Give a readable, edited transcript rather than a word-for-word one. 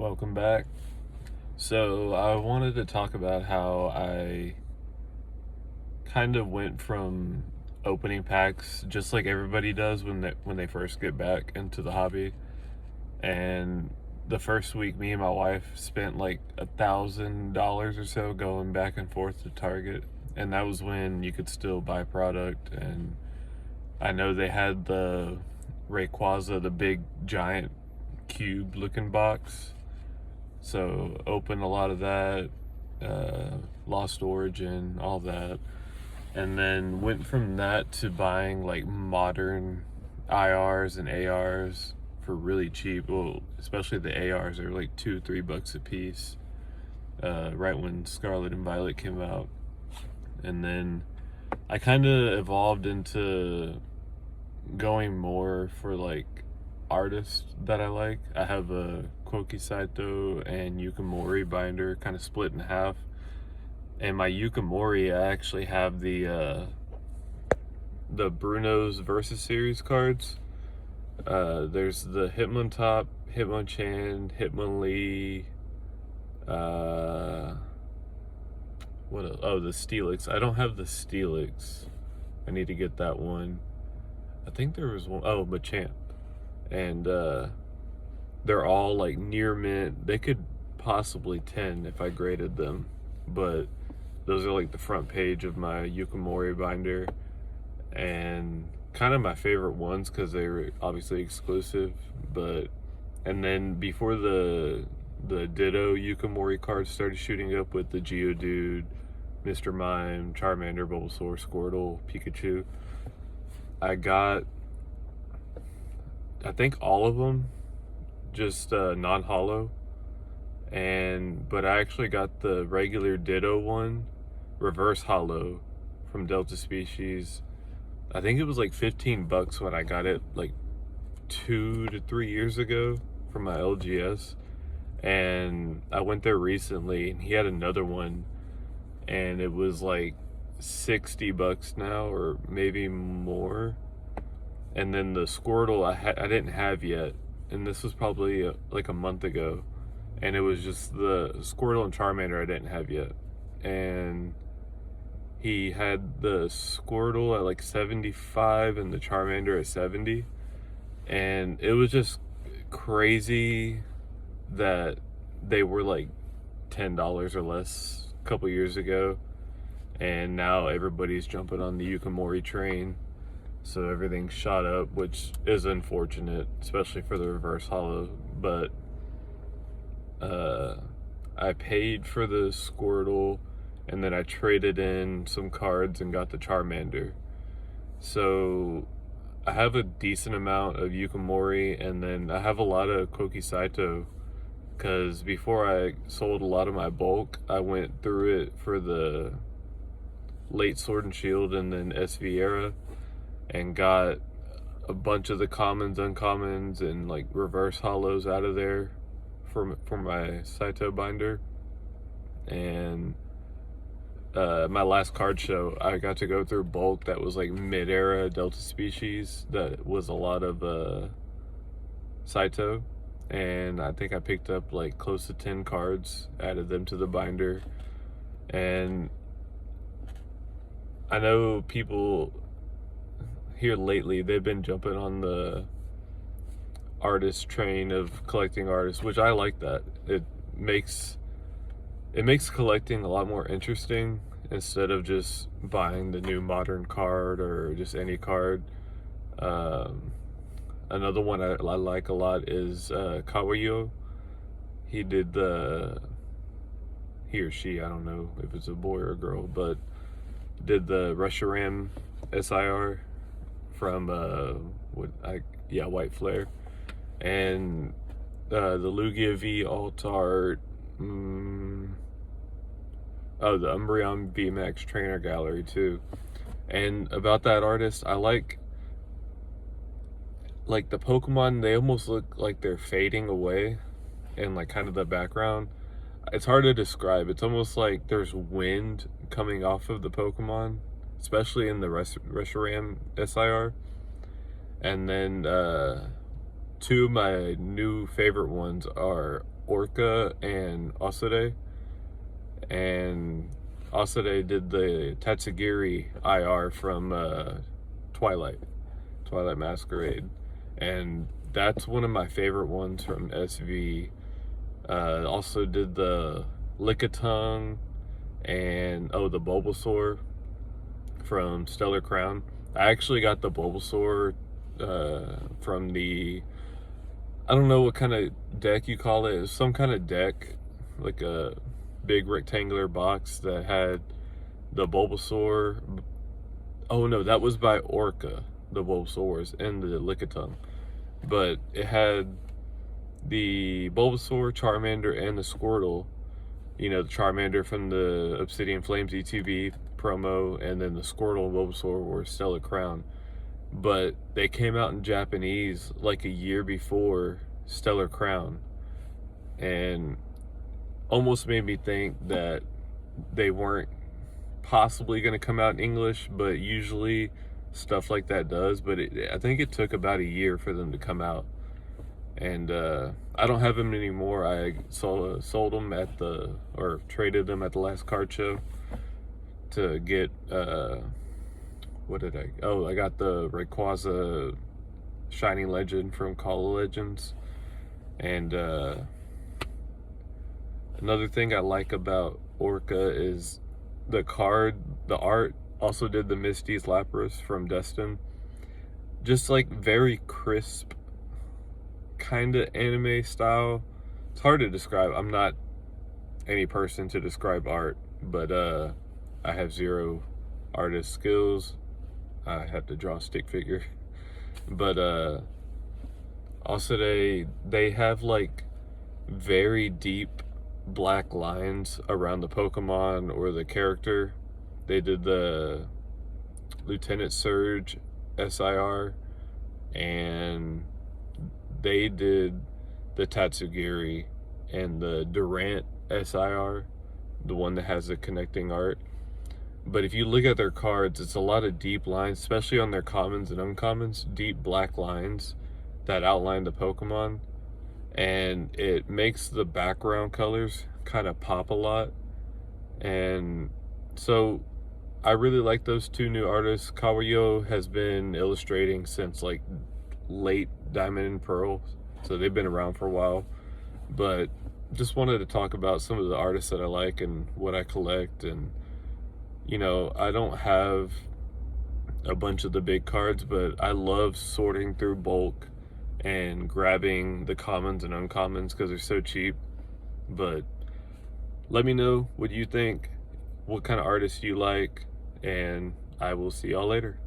Welcome back. So, I wanted to talk about how I kind of went from opening packs just like everybody does when they first get back into the hobby. And the first week, me and my wife spent like $1,000 or so going back and forth to Target, and that was when you could still buy product. And I know they had the Rayquaza, the big giant cube looking box. So opened a lot of that, Lost Origin, all that, and then went from that to buying like modern IRs and ARs for really cheap. Well, especially the ARs are like $2-3 a piece. Right when Scarlet and Violet came out, and then I kind of evolved into going more for like artists that I like. I have a Koki Saito and Yukimori binder kind of split in half. And my Yukimori, I actually have the Bruno's Versus Series cards. There's the Hitmontop, Hitmonchan, Hitmonlee, what else? Oh, the Steelix. I don't have the Steelix. I need to get that one. I think there was one. Oh, Machamp. And they're all like near mint. They could possibly 10 if I graded them, but those are like the front page of my Yukimori binder, and kind of my favorite ones because they were obviously exclusive. But and then before the Ditto Yukimori cards started shooting up with the Geodude, Mr. Mime, Charmander, Bulbasaur, Squirtle, Pikachu, I got, I think, all of them just non-hollow, but I actually got the regular Ditto one reverse hollow from Delta Species. I think it was like $15 when I got it like 2 to 3 years ago from my LGS, and I went there recently and he had another one and it was like $60 now or maybe more. And then the Squirtle I didn't have yet, and this was probably like a month ago, and it was just the Squirtle and Charmander I didn't have yet. And he had the Squirtle at like 75 and the Charmander at 70, and it was just crazy that they were like $10 or less a couple years ago, and now everybody's jumping on the Yukimori train. So everything shot up, which is unfortunate, especially for the reverse hollow. But I paid for the Squirtle, and then I traded in some cards and got the Charmander. So I have a decent amount of Yukimori, and then I have a lot of Koki Saito, because before I sold a lot of my bulk, I went through it for the late Sword and Shield and then SV era, and got a bunch of the commons, uncommons, and like reverse hollows out of there for my Saito binder. And my last card show, I got to go through bulk that was like mid-era Delta Species that was a lot of Saito, and I think I picked up like close to 10 cards, added them to the binder. And I know people here lately, they've been jumping on the artist train of collecting artists, which I like. That it makes collecting a lot more interesting instead of just buying the new modern card or just any card. Another one I like a lot is Kawayo. He or she, I don't know if it's a boy or a girl, but did the Reshiram SIR from White Flare, and the Lugia V Alt Art, the Umbreon VMAX Trainer Gallery too. And about that artist, I like the Pokemon, they almost look like they're fading away in like kind of the background. It's hard to describe. It's almost like there's wind coming off of the Pokemon, especially in the Reshiram SIR. And then two of my new favorite ones are Orca and Osade. And Osade did the Tatsugiri IR from Twilight Masquerade, and that's one of my favorite ones from SV. Also did the Lickitung and the Bulbasaur from Stellar Crown. I actually got the Bulbasaur from the, I don't know what kind of deck you call it. It was some kind of deck, like a big rectangular box that had the Bulbasaur. Oh no, that was by Orca, the Bulbasaurs and the Lickitung. But it had the Bulbasaur, Charmander, and the Squirtle. You know, the Charmander from the Obsidian Flames ETB promo, and then the Squirtle and Bulbasaur were Stellar Crown. But they came out in Japanese like a year before Stellar Crown, and almost made me think that they weren't possibly going to come out in English, but usually stuff like that does. But I think it took about a year for them to come out. And I don't have them anymore. I sold them at or traded them at the last card show to get, what did I got the Rayquaza Shining Legend from Call of Legends. And another thing I like about Orca is the art. Also did the Misty's Lapras from Destin. Just like very crisp, kind of anime style. It's hard to describe. I'm not any person to describe art, but I have zero artist skills. I have to draw a stick figure. But also they have like very deep black lines around the Pokemon or the character. They did the Lieutenant Surge SIR, and they did the Tatsugiri and the Durant SIR, the one that has the connecting art. But if you look at their cards, it's a lot of deep lines, especially on their commons and uncommons, deep black lines that outline the Pokemon. And it makes the background colors kind of pop a lot. And so I really like those two new artists. Kawayo has been illustrating since like late Diamond and Pearl, so they've been around for a while. But just wanted to talk about some of the artists that I like and what I collect. And you know, I don't have a bunch of the big cards, but I love sorting through bulk and grabbing the commons and uncommons because they're so cheap. But let me know what you think, what kind of artists you like, and I will see y'all later.